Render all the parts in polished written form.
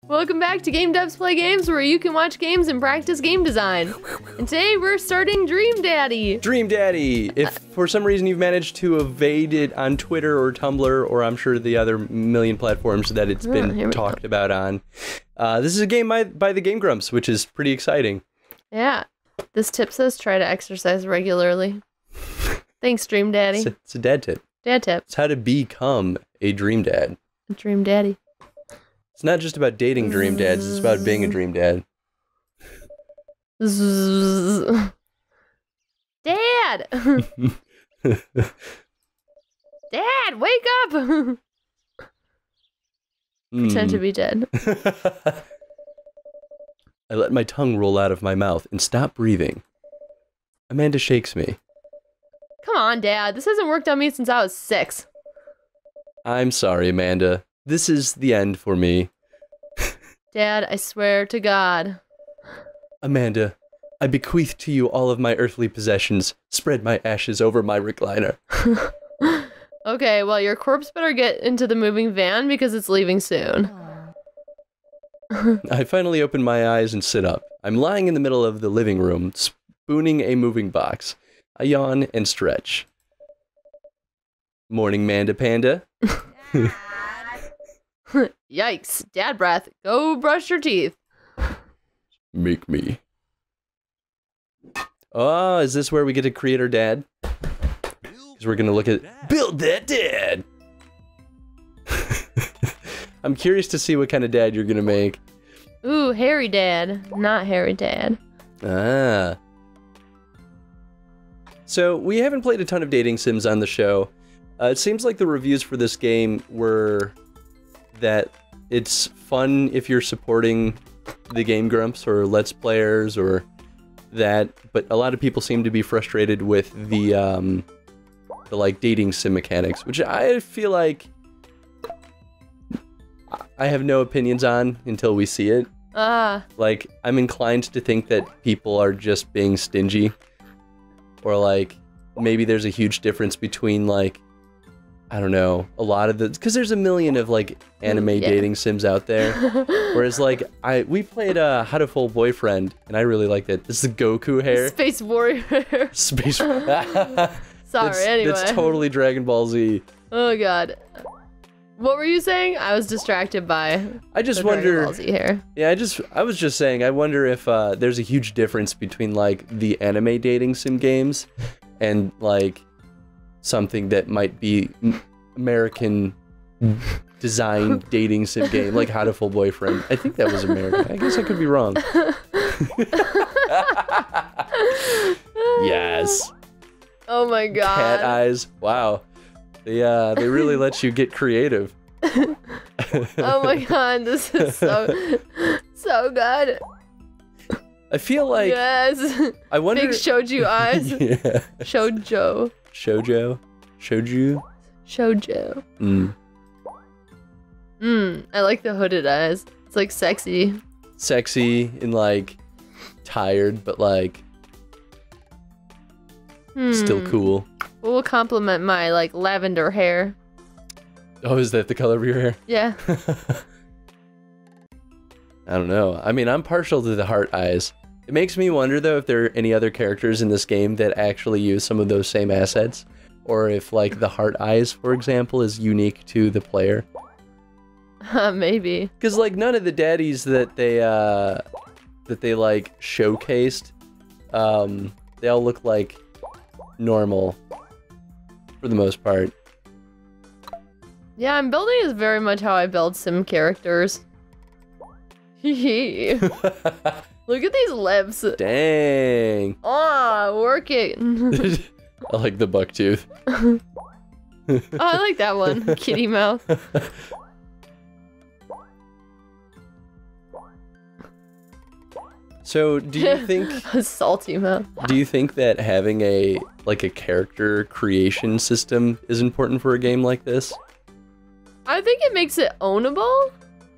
Welcome back to Game Devs Play Games, where you can watch games and practice game design. And today we're starting Dream Daddy. Dream Daddy! If for some reason you've managed to evade it on Twitter or Tumblr, or I'm sure the other million platforms that it's been talked about on, this is a game by the Game Grumps, which is pretty exciting. Yeah. This tip says try to exercise regularly. Thanks, Dream Daddy. It's a dad tip. Dad tip. It's how to become a dream dad. Dream Daddy. It's not just about dating dream dads, it's about being a dream dad. Dad! Dad, wake up! Pretend to be dead. I let my tongue roll out of my mouth and stop breathing. Amanda shakes me. Come on, Dad. This hasn't worked on me since I was 6. I'm sorry, Amanda. This is the end for me. Dad, I swear to God. Amanda, I bequeath to you all of my earthly possessions. Spread my ashes over my recliner. Okay, well, your corpse better get into the moving van because it's leaving soon. I finally open my eyes and sit up. I'm lying in the middle of the living room, spooning a moving box. I yawn and stretch. Morning, Manda Panda. Yikes. Dad breath. Go brush your teeth. Make me. Oh, is this where we get to create our dad? Because we're going to look at... Build that dad! I'm curious to see what kind of dad you're going to make. Ooh, hairy dad. Not hairy dad. Ah. So, we haven't played a ton of dating sims on the show. It seems like the reviews for this game were that it's fun if you're supporting the Game Grumps or Let's Players or that, but a lot of people seem to be frustrated with the like dating sim mechanics, which I feel like I have no opinions on until we see it. Like, I'm inclined to think that people are just being stingy, or like maybe there's a huge difference between like, I don't know, a lot of the, because there's a million of like anime dating sims out there. Whereas like we played How to Fool Boyfriend, and I really liked it. This is the Goku hair. Space Warrior. Space. Sorry. Anyway. That's totally Dragon Ball Z. Oh God. What were you saying? I was distracted by. I just wonder. Dragon Ball Z hair. Yeah, I was just saying. I wonder if there's a huge difference between like the anime dating sim games and like something that might be American design dating sim game, like How to Fool Boyfriend. I think that was American. I guess I could be wrong. Yes. Oh my God. Cat eyes. Wow. They really let you get creative. Oh my God, this is so good. I feel like yes. I wonder. Big shoujo eyes. Yeah. Shoujo. Shoujo. Shouju. Shoujo. I like the hooded eyes. It's like sexy. Sexy and like tired, but like still cool. What will complement my like lavender hair? Oh, is that the color of your hair? Yeah. I don't know. I mean, I'm partial to the heart eyes. It makes me wonder though if there are any other characters in this game that actually use some of those same assets, or if like the heart eyes, for example, is unique to the player. Maybe. Because like none of the daddies that they like showcased, they all look like normal for the most part. Yeah, I'm building is very much how I build sim characters. Hee Look at these lips. Dang. Oh, work it. I like the buck tooth. Oh, I like that one. Kitty mouth. So, do you think a salty mouth? Do you think that having a character creation system is important for a game like this? I think it makes it ownable.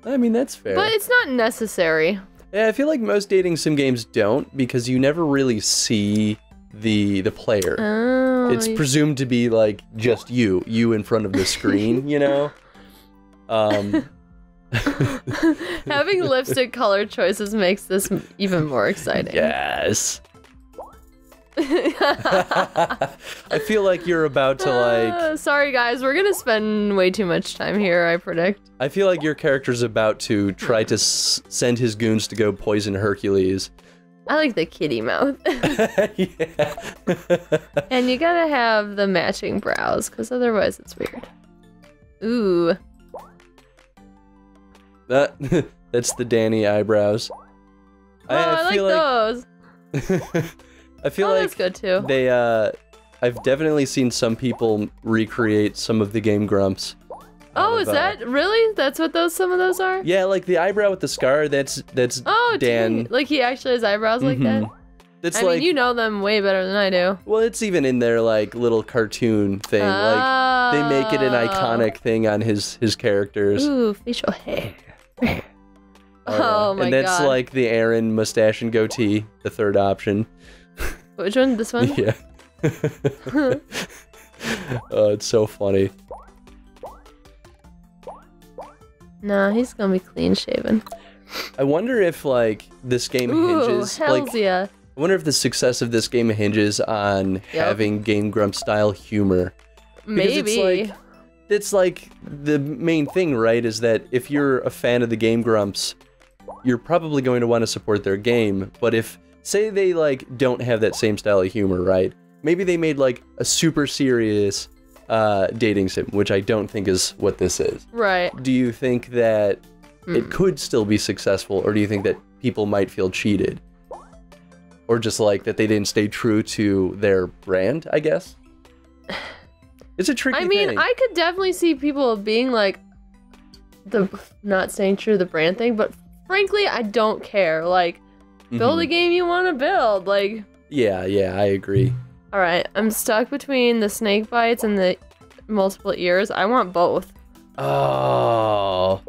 I mean, that's fair. But it's not necessary. Yeah, I feel like most dating sim games don't, because you never really see the player. Oh, it's presumed to be like just you in front of the screen, you know? Having lipstick color choices makes this even more exciting. Yes. I feel like you're about to like... Sorry guys, we're gonna spend way too much time here, I predict. I feel like your character's about to try to send his goons to go poison Hercules. I like the kitty mouth. Yeah. And you gotta have the matching brows, because otherwise it's weird. Ooh. That's the Danny eyebrows. Oh, I like those. I feel like that's good too. They, I've definitely seen some people recreate some of the Game Grumps. Oh, is that really? That's what some of those are? Yeah, like the eyebrow with the scar. That's oh, Dan. Like he actually has eyebrows like that. That's I mean, you know them way better than I do. Well, it's even in their like little cartoon thing. Like they make it an iconic thing on his characters. Ooh, facial hair. Oh my god. And that's like the Aaron mustache and goatee, the third option. Which one? This one? Yeah. Oh, it's so funny. Nah, he's gonna be clean shaven. I wonder if like this game hinges. Hells yeah. I wonder if the success of this game hinges on having Game Grump style humor. Maybe. It's like the main thing, right? Is that if you're a fan of the Game Grumps, you're probably going to want to support their game. But if, say they like don't have that same style of humor, right? Maybe they made like a super serious dating sim, which I don't think is what this is. Right. Do you think that it could still be successful, or do you think that people might feel cheated? Or just like that they didn't stay true to their brand, I guess? It's a tricky thing. I could definitely see people being like, not staying true to the brand thing, but frankly, I don't care. Like, build a game you want to build. Like, yeah, I agree. All right, I'm stuck between the snake bites and the multiple ears. I want both. Oh,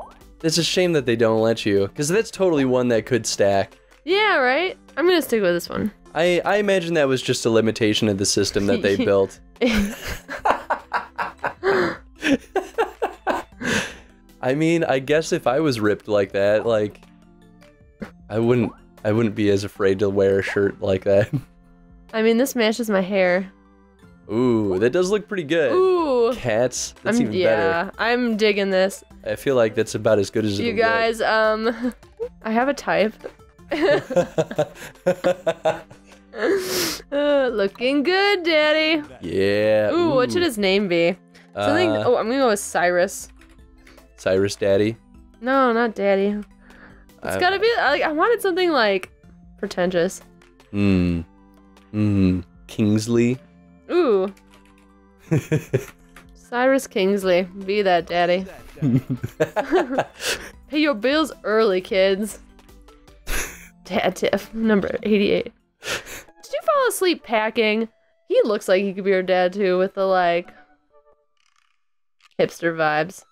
it's a shame that they don't let you, because that's totally one that could stack. Yeah, right? I'm gonna stick with this one. I imagine that was just a limitation of the system that they built. I mean, I guess if I was ripped like that, like, I wouldn't be as afraid to wear a shirt like that. I mean, this matches my hair. Ooh, that does look pretty good. Ooh. Cats, that's even better. Yeah, I'm digging this. I feel like that's about as good as it'll You guys, get. I have a type. Looking good, Daddy. Yeah. Ooh, what should his name be? Something. I'm gonna go with Cyrus. Cyrus Daddy? No, not Daddy. It's gotta be like I wanted something like pretentious. Kingsley. Ooh. Cyrus Kingsley, be that, Daddy. Pay your bills early, kids. Dad Tiff, number 88. Did you fall asleep packing? He looks like he could be your dad too, with the like hipster vibes.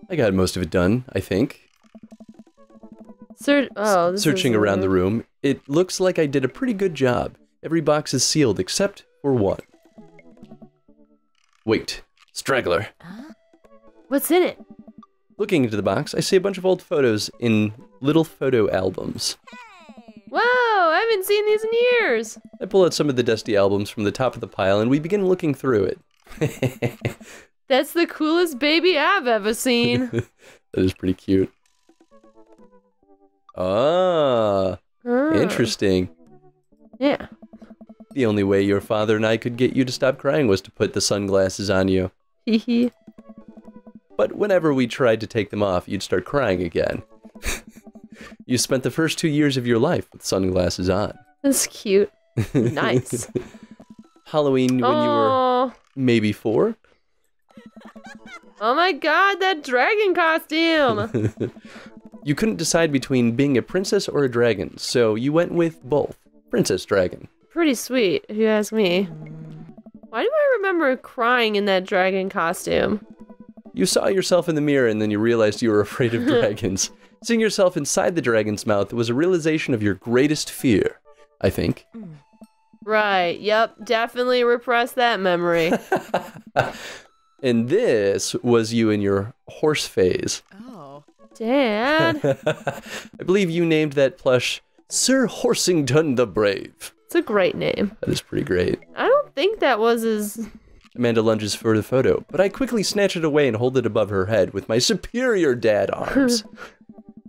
I got most of it done, I think. Searching around the room, it looks like I did a pretty good job. Every box is sealed except for one. Wait, straggler. What's in it? Looking into the box, I see a bunch of old photos in little photo albums. Whoa, I haven't seen these in years. I pull out some of the dusty albums from the top of the pile and we begin looking through it. That's the coolest baby I've ever seen. That is pretty cute. Interesting. Yeah. The only way your father and I could get you to stop crying was to put the sunglasses on you. Hehe. But whenever we tried to take them off, you'd start crying again. You spent the first 2 years of your life with sunglasses on. That's cute. Nice. Halloween when you were maybe 4? Oh my god, that dragon costume! You couldn't decide between being a princess or a dragon, so you went with both. Princess Dragon. Pretty sweet, if you ask me. Why do I remember crying in that dragon costume? You saw yourself in the mirror and then you realized you were afraid of dragons. Seeing yourself inside the dragon's mouth was a realization of your greatest fear, I think. Right, yep, definitely repress that memory. And this was you in your horse phase. Oh. Dad. I believe you named that plush Sir Horsington the Brave. It's a great name. That is pretty great. I don't think that was his... Amanda lunges for the photo, but I quickly snatch it away and hold it above her head with my superior dad arms.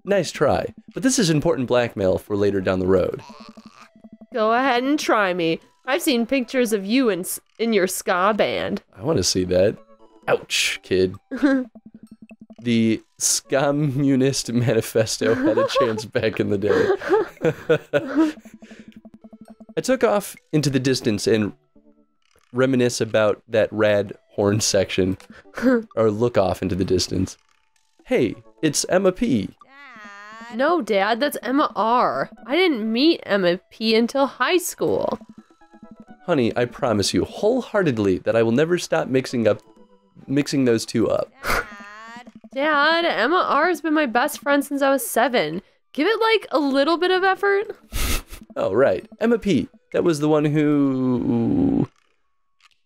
Nice try, but this is important blackmail for later down the road. Go ahead and try me. I've seen pictures of you in your ska band. I want to see that. Ouch, kid. The Scommunist Manifesto had a chance back in the day. I took off into the distance and reminisce about that rad horn section, or look off into the distance. Hey, it's Emma P. No, Dad, that's Emma R. I didn't meet Emma P until high school. Honey, I promise you wholeheartedly that I will never stop mixing those two up. Dad, Emma R has been my best friend since I was 7. Give it like a little bit of effort. Oh, right. Emma P. That was the one who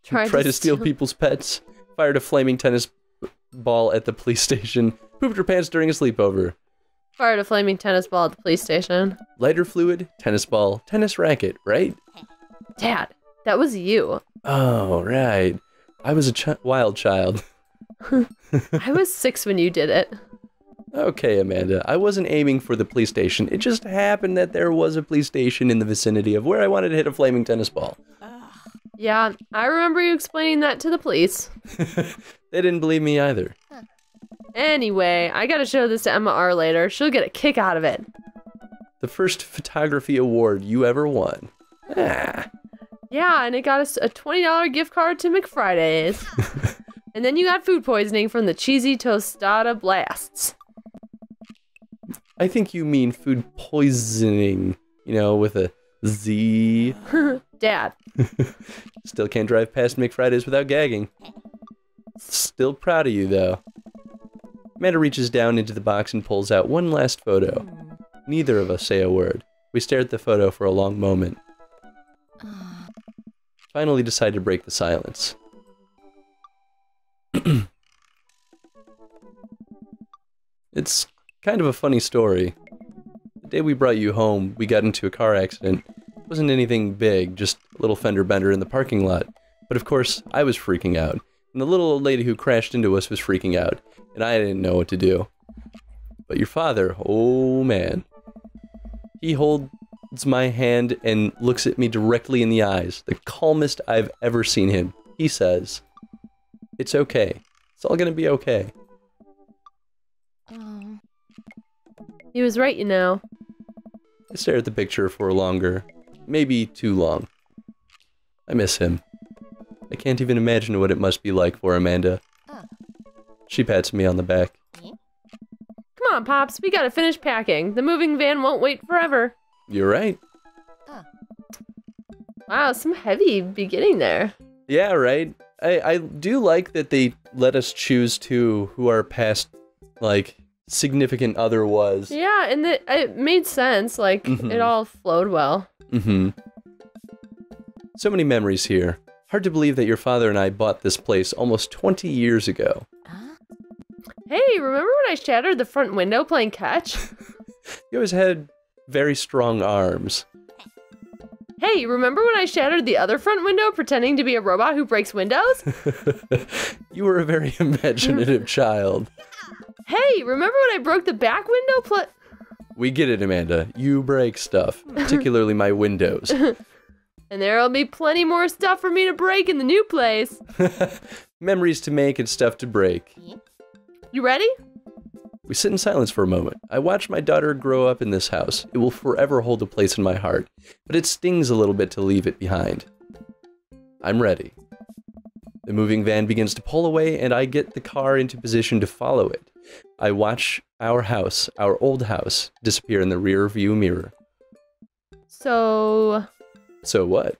tried to steal people's pets, fired a flaming tennis ball at the police station, pooped her pants during a sleepover. Fired a flaming tennis ball at the police station. Lighter fluid, tennis ball, tennis racket, right? Dad, that was you. Oh, right. I was a wild child. I was 6 when you did it. Okay, Amanda, I wasn't aiming for the police station. It just happened that there was a police station in the vicinity of where I wanted to hit a flaming tennis ball. Yeah, I remember you explaining that to the police. They didn't believe me either. Anyway, I gotta show this to Emma R later. She'll get a kick out of it. The first photography award you ever won. Ah. Yeah, and it got us a $20 gift card to McFriday's. And then you got food poisoning from the cheesy tostada blasts. I think you mean food poisoning, you know, with a Z. Dad. Still can't drive past McFriday's without gagging. Still proud of you, though. Amanda reaches down into the box and pulls out one last photo. Neither of us say a word. We stare at the photo for a long moment. Finally decide to break the silence. It's kind of a funny story. The day we brought you home, we got into a car accident. It wasn't anything big, just a little fender bender in the parking lot. But of course, I was freaking out. And the little old lady who crashed into us was freaking out. And I didn't know what to do. But your father, oh man. He holds my hand and looks at me directly in the eyes. The calmest I've ever seen him. He says, "It's okay. It's all gonna be okay." Oh. He was right, you know. I stare at the picture for longer. Maybe too long. I miss him. I can't even imagine what it must be like for Amanda. She pats me on the back. Come on, Pops, we gotta finish packing. The moving van won't wait forever. You're right. Wow, some heavy beginning there. Yeah, right. I do like that they let us choose who our past, like, significant other was. Yeah, and it made sense. Like, it all flowed well. So many memories here. Hard to believe that your father and I bought this place almost 20 years ago. Hey, remember when I shattered the front window playing catch? You always had very strong arms. Hey, remember when I shattered the other front window pretending to be a robot who breaks windows? You were a very imaginative child. Hey, remember when I broke the back window We get it, Amanda. You break stuff, particularly my windows. And there'll be plenty more stuff for me to break in the new place. Memories to make and stuff to break. You ready? We sit in silence for a moment. I watch my daughter grow up in this house. It will forever hold a place in my heart, but it stings a little bit to leave it behind. I'm ready. The moving van begins to pull away, and I get the car into position to follow it. I watch our house, our old house, disappear in the rear view mirror. So what?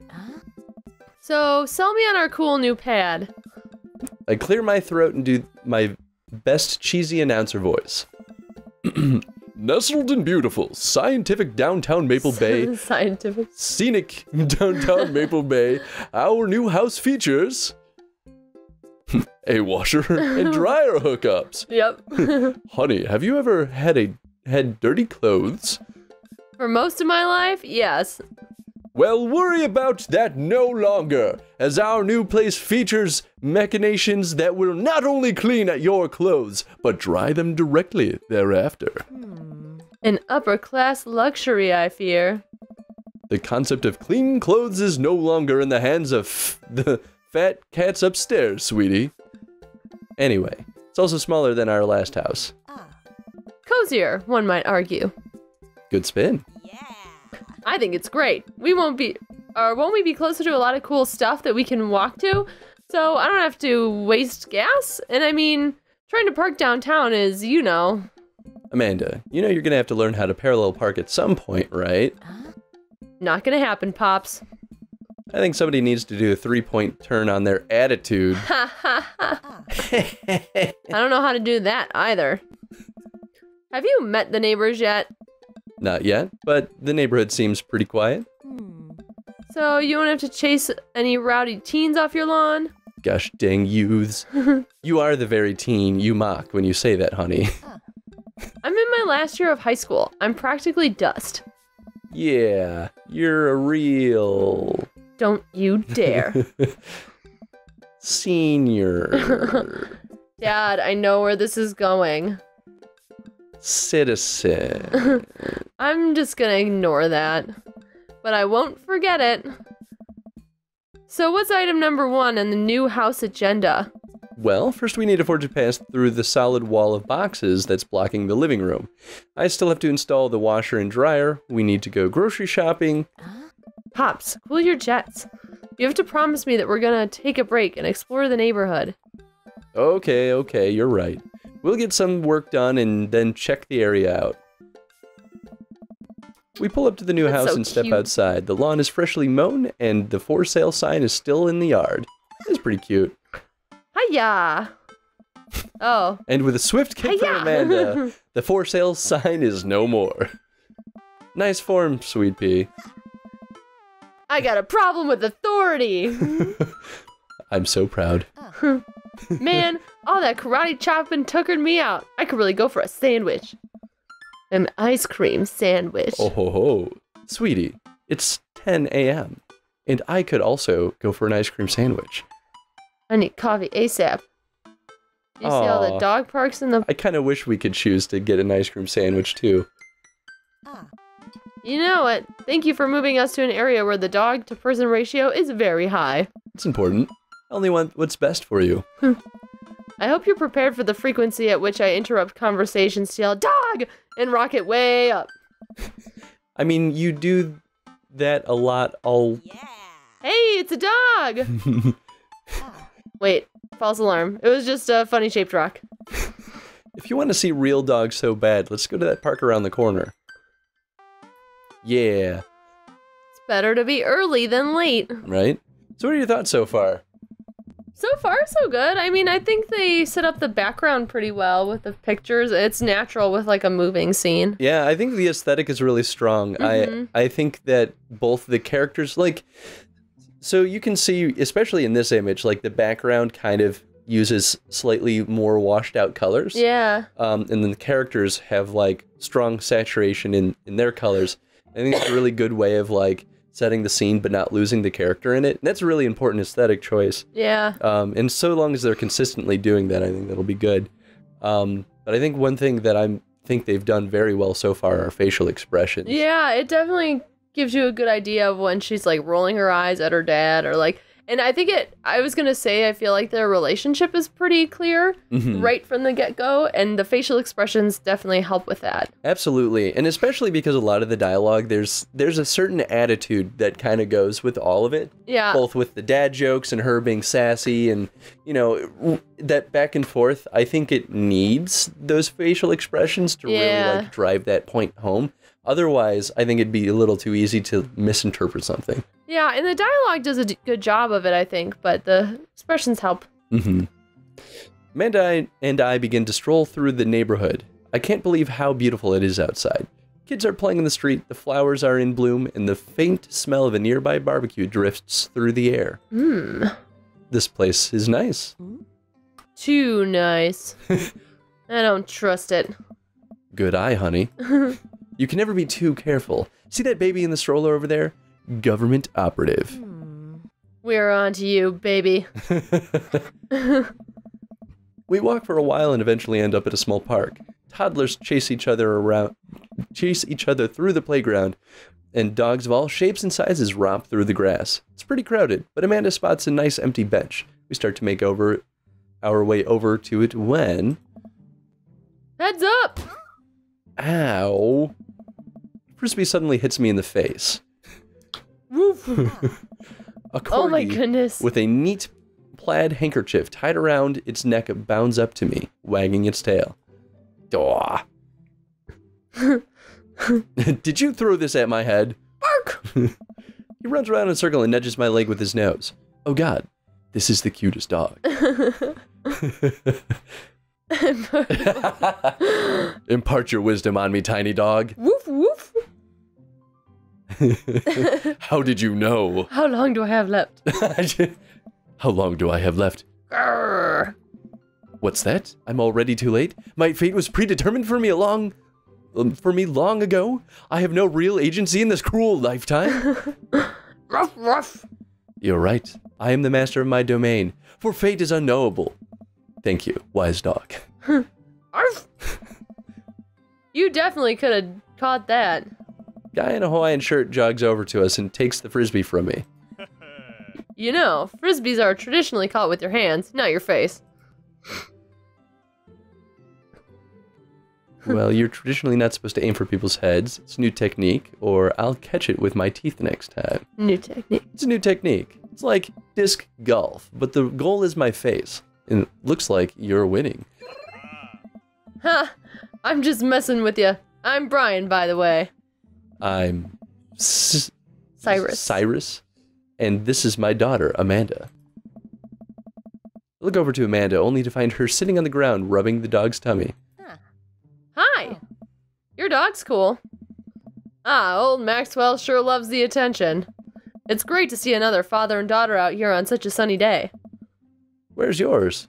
So, sell me on our cool new pad. I clear my throat and do my best cheesy announcer voice. Nestled and beautiful, scientific downtown Maple Bay. Scientific. Scenic downtown Maple Bay. Our new house features A washer and dryer hookups. Yep. Honey, have you ever had dirty clothes? For most of my life, yes. Well, worry about that no longer, as our new place features machinations that will not only clean at your clothes, but dry them directly thereafter. An upper-class luxury, I fear. The concept of clean clothes is no longer in the hands of the fat cats upstairs, sweetie. Anyway, it's also smaller than our last house. Cozier, one might argue. Good spin. I think it's great. Won't we be closer to a lot of cool stuff that we can walk to? So I don't have to waste gas? And I mean, trying to park downtown is, you know. Amanda, you know you're gonna have to learn how to parallel park at some point, right? Not gonna happen, Pops. I think somebody needs to do a 3-point turn on their attitude. Ha ha ha. I don't know how to do that either. Have you met the neighbors yet? Not yet, but the neighborhood seems pretty quiet. So you won't have to chase any rowdy teens off your lawn? Gosh dang youths. You are the very teen you mock when you say that, honey. I'm in my last year of high school. I'm practically dust. Yeah, you're a real... Don't you dare. Senior. Dad, I know where this is going. Citizen. I'm just gonna ignore that. But I won't forget it. So what's item number 1 in the new house agenda? Well, first we need to forge a path through the solid wall of boxes that's blocking the living room. I still have to install the washer and dryer. We need to go grocery shopping. Pops, cool your jets. You have to promise me that we're gonna take a break and explore the neighborhood. Okay, you're right. We'll get some work done and then check the area out. We pull up to the new house and step outside. The lawn is freshly mown and the for sale sign is still in the yard. It's pretty cute. Hiya! Oh. And with a swift kick from Amanda, the for sale sign is no more. Nice form, Sweet Pea. I got a problem with authority! I'm so proud. Man, all that karate chopping tuckered me out. I could really go for a sandwich. An ice cream sandwich. Oh ho ho. Sweetie, it's 10 a.m. And I could also go for an ice cream sandwich. I need coffee ASAP. You see all the dog parks in the... I kind of wish we could choose to get an ice cream sandwich too. You know what? Thank you for moving us to an area where the dog-to-person ratio is very high. It's important. I only want what's best for you. I hope you're prepared for the frequency at which I interrupt conversations to yell, "Dog!" and rock it way up. I mean, you do that a lot all... Yeah. Hey, it's a dog! Wait, false alarm. It was just a funny-shaped rock. If you want to see real dogs so bad, let's go to that park around the corner. Yeah. It's better to be early than late. Right? So what are your thoughts so far? So far, so good. I mean, I think they set up the background pretty well with the pictures. It's natural with like a moving scene. Yeah, I think the aesthetic is really strong. I think that both the characters, like, so you can see, especially in this image, like the background kind of uses slightly more washed out colors. Yeah. And then the characters have like strong saturation in their colors. I think it's a really good way of like setting the scene but not losing the character in it. And that's a really important aesthetic choice. Yeah. And so long as they're consistently doing that, I think that'll be good. But I think one thing that I think they've done very well so far are facial expressions. Yeah, it definitely gives you a good idea of when she's like rolling her eyes at her dad or like, and I think I was going to say, I feel like their relationship is pretty clear right from the get-go, and the facial expressions definitely help with that. Absolutely, and especially because a lot of the dialogue, there's a certain attitude that kind of goes with all of it. Yeah. Both with the dad jokes and her being sassy and, you know, that back and forth. I think it needs those facial expressions to really like drive that point home. Otherwise, I think it'd be a little too easy to misinterpret something. Yeah, and the dialogue does a good job of it, I think, but the expressions help. Amanda and I begin to stroll through the neighborhood. I can't believe how beautiful it is outside. Kids are playing in the street, the flowers are in bloom, and the faint smell of a nearby barbecue drifts through the air. This place is nice. too nice. I don't trust it. Good eye, honey. You can never be too careful. See that baby in the stroller over there? Government operative. We're on to you, baby. We walk for a while and eventually end up at a small park. Toddlers chase each other through the playground, and dogs of all shapes and sizes romp through the grass. It's pretty crowded, but Amanda spots a nice empty bench. We start to make our way over to it when... Heads up! Ow. Frisbee suddenly hits me in the face. Woof. A corgi oh my goodness. with a neat plaid handkerchief tied around its neck bounds up to me, wagging its tail. Daw. Did you throw this at my head? Bark! He runs around in a circle and nudges my leg with his nose. Oh god, this is the cutest dog. Impart your wisdom on me, tiny dog. Woof woof. How did you know? How long do I have left? How long do I have left? Grrr. What's that? I'm already too late? My fate was predetermined for me long ago? I have no real agency in this cruel lifetime? Ruff ruff. You're right. I am the master of my domain, for fate is unknowable. Thank you, wise dog. Arf. You definitely could have caught that. Guy in a Hawaiian shirt jogs over to us and takes the frisbee from me. You know, frisbees are traditionally caught with your hands, not your face. Well, you're traditionally not supposed to aim for people's heads. It's a new technique, or I'll catch it with my teeth next time. New technique. It's a new technique. It's like disc golf, but the goal is my face. And it looks like you're winning. Ha! I'm just messing with you. I'm Brian, by the way. I'm... Cyrus. And this is my daughter, Amanda. I look over to Amanda, only to find her sitting on the ground, rubbing the dog's tummy. Hi. Your dog's cool. Ah, old Maxwell sure loves the attention. It's great to see another father and daughter out here on such a sunny day. Where's yours?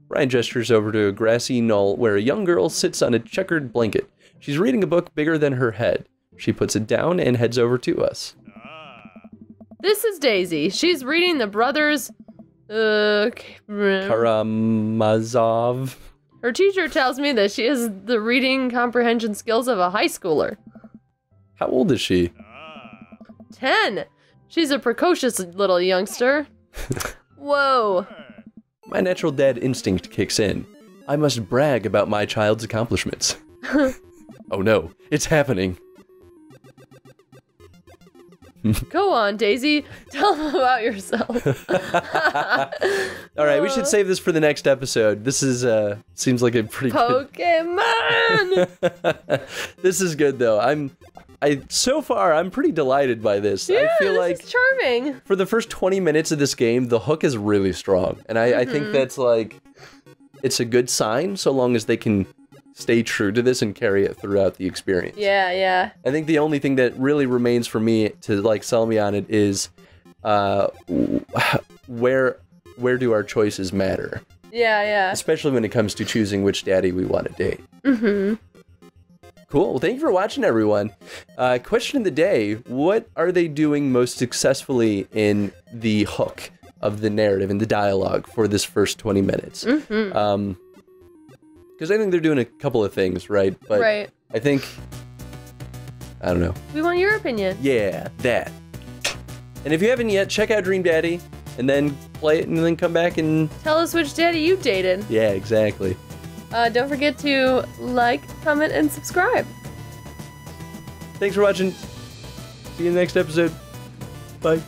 Brian gestures over to a grassy knoll where a young girl sits on a checkered blanket. She's reading a book bigger than her head. She puts it down and heads over to us. This is Daisy. She's reading the brothers... Karamazov. Her teacher tells me that she has the reading comprehension skills of a high schooler. How old is she? 10. She's a precocious little youngster. Whoa. My natural dad instinct kicks in. I must brag about my child's accomplishments. Oh no, it's happening. Go on, Daisy. Tell them about yourself. All right, we should save this for the next episode. This is, seems like a pretty Pokemon! This is good, though. So far, I'm pretty delighted by this. Yeah, I feel like is charming. For the first 20 minutes of this game, the hook is really strong. And I think that's, like, it's a good sign, so long as they can stay true to this and carry it throughout the experience. Yeah, yeah. I think the only thing that really remains for me to like sell me on it is where do our choices matter? Yeah, yeah. Especially when it comes to choosing which daddy we want to date. Mm-hmm. Cool. Well, thank you for watching, everyone. Question of the day: what are they doing most successfully in the hook of the narrative, in the dialogue for this first 20 minutes? Mm-hmm. Because I think they're doing a couple of things, right? But right. I think, I don't know. We want your opinion. Yeah, that. And if you haven't yet, check out Dream Daddy, and then play it, and then come back and... tell us which daddy you dated. Yeah, exactly. Don't forget to like, comment, and subscribe. Thanks for watching. See you in the next episode. Bye.